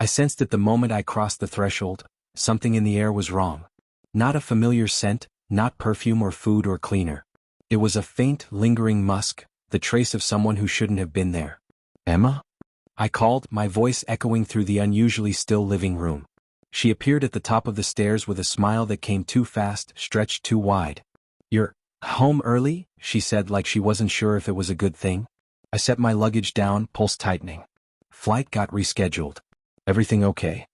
I sensed it the moment I crossed the threshold. Something in the air was wrong. Not a familiar scent, not perfume or food or cleaner. It was a faint, lingering musk, the trace of someone who shouldn't have been there. "Emma?" I called, my voice echoing through the unusually still living room. She appeared at the top of the stairs with a smile that came too fast, stretched too wide. "You're home early?" she said, like she wasn't sure if it was a good thing. I set my luggage down, pulse tightening. "Flight got rescheduled. Everything okay?"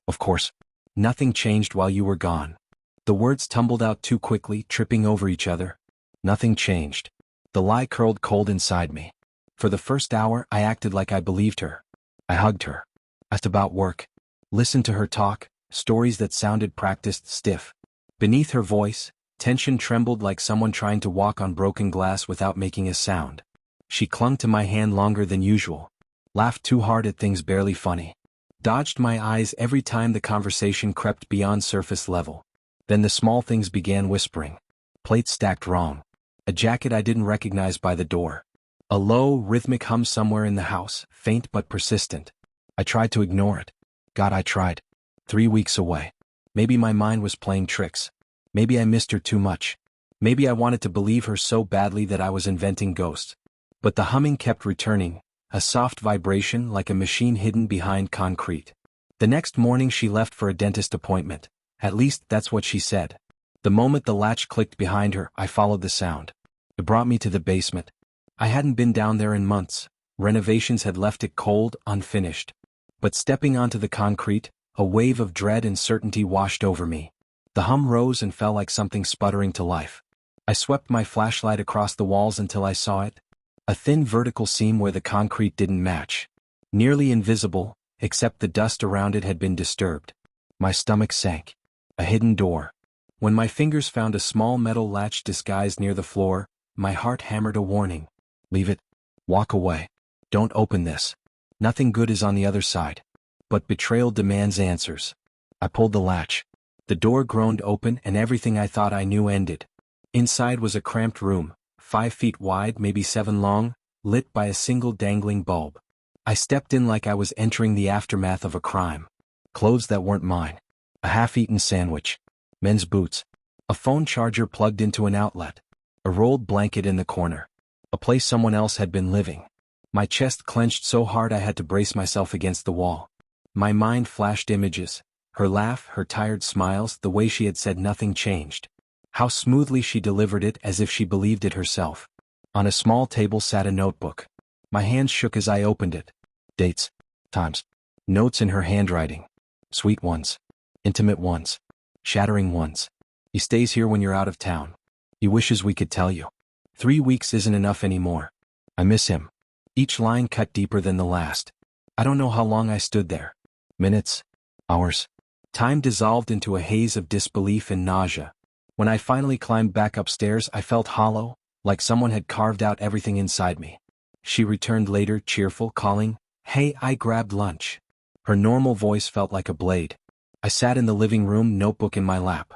"Of course. Nothing changed while you were gone." The words tumbled out too quickly, tripping over each other. Nothing changed. The lie curled cold inside me. For the first hour, I acted like I believed her. I hugged her. Asked about work. Listened to her talk, stories that sounded practiced, stiff. Beneath her voice, tension trembled like someone trying to walk on broken glass without making a sound. She clung to my hand longer than usual. Laughed too hard at things barely funny. Dodged my eyes every time the conversation crept beyond surface level. Then the small things began whispering. Plates stacked wrong. A jacket I didn't recognize by the door. A low, rhythmic hum somewhere in the house, faint but persistent. I tried to ignore it. God, I tried. 3 weeks away. Maybe my mind was playing tricks. Maybe I missed her too much. Maybe I wanted to believe her so badly that I was inventing ghosts. But the humming kept returning, a soft vibration like a machine hidden behind concrete. The next morning she left for a dentist appointment. At least that's what she said. The moment the latch clicked behind her, I followed the sound. It brought me to the basement. I hadn't been down there in months. Renovations had left it cold, unfinished. But stepping onto the concrete, a wave of dread and certainty washed over me. The hum rose and fell like something sputtering to life. I swept my flashlight across the walls until I saw it. A thin vertical seam where the concrete didn't match. Nearly invisible, except the dust around it had been disturbed. My stomach sank. A hidden door. When my fingers found a small metal latch disguised near the floor, my heart hammered a warning. "Leave it. Walk away. Don't open this. Nothing good is on the other side." But betrayal demands answers. I pulled the latch. The door groaned open and everything I thought I knew ended. Inside was a cramped room, 5 feet wide, maybe 7 long, lit by a single dangling bulb. I stepped in like I was entering the aftermath of a crime. Clothes that weren't mine. A half-eaten sandwich. Men's boots. A phone charger plugged into an outlet. A rolled blanket in the corner. A place someone else had been living. My chest clenched so hard I had to brace myself against the wall. My mind flashed images. Her laugh, her tired smiles, the way she had said nothing changed. How smoothly she delivered it as if she believed it herself. On a small table sat a notebook. My hands shook as I opened it. Dates. Times. Notes in her handwriting. Sweet ones. Intimate ones. Shattering ones. He stays here when you're out of town. He wishes we could tell you. 3 weeks isn't enough anymore. I miss him. Each line cut deeper than the last. I don't know how long I stood there. Minutes. Hours. Time dissolved into a haze of disbelief and nausea. When I finally climbed back upstairs, I felt hollow, like someone had carved out everything inside me. She returned later, cheerful, calling, "Hey, I grabbed lunch." Her normal voice felt like a blade. I sat in the living room, notebook in my lap.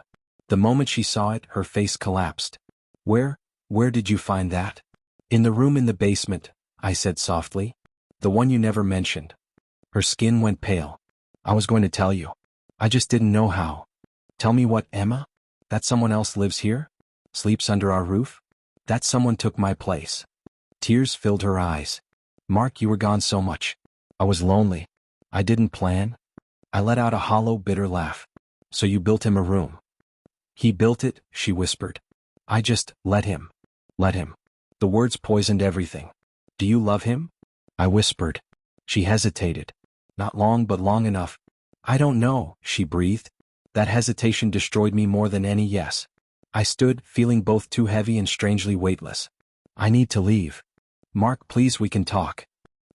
The moment she saw it, her face collapsed. Where did you find that?" "In the room in the basement," I said softly. "The one you never mentioned." Her skin went pale. "I was going to tell you. I just didn't know how." "Tell me what, Emma? That someone else lives here? Sleeps under our roof? That someone took my place?" Tears filled her eyes. "Mark, you were gone so much. I was lonely. I didn't plan." I let out a hollow, bitter laugh. "So you built him a room?" "He built it," she whispered. "I just let him. Let him." The words poisoned everything. "Do you love him?" I whispered. She hesitated. "Not long, but long enough." "I don't know," she breathed. That hesitation destroyed me more than any yes. I stood, feeling both too heavy and strangely weightless. "I need to leave." "Mark, please, we can talk."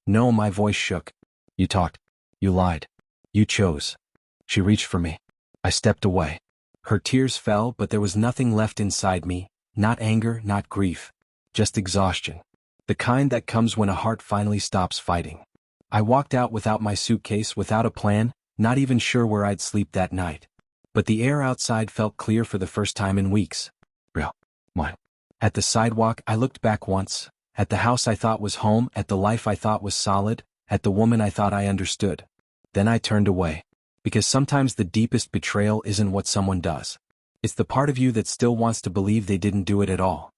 "No," my voice shook. "You talked. You lied. You chose." She reached for me. I stepped away. Her tears fell, but there was nothing left inside me, not anger, not grief. Just exhaustion. The kind that comes when a heart finally stops fighting. I walked out without my suitcase, without a plan, not even sure where I'd sleep that night. But the air outside felt clear for the first time in weeks. Real. What? At the sidewalk, I looked back once. At the house I thought was home, at the life I thought was solid, at the woman I thought I understood. Then I turned away. Because sometimes the deepest betrayal isn't what someone does. It's the part of you that still wants to believe they didn't do it at all.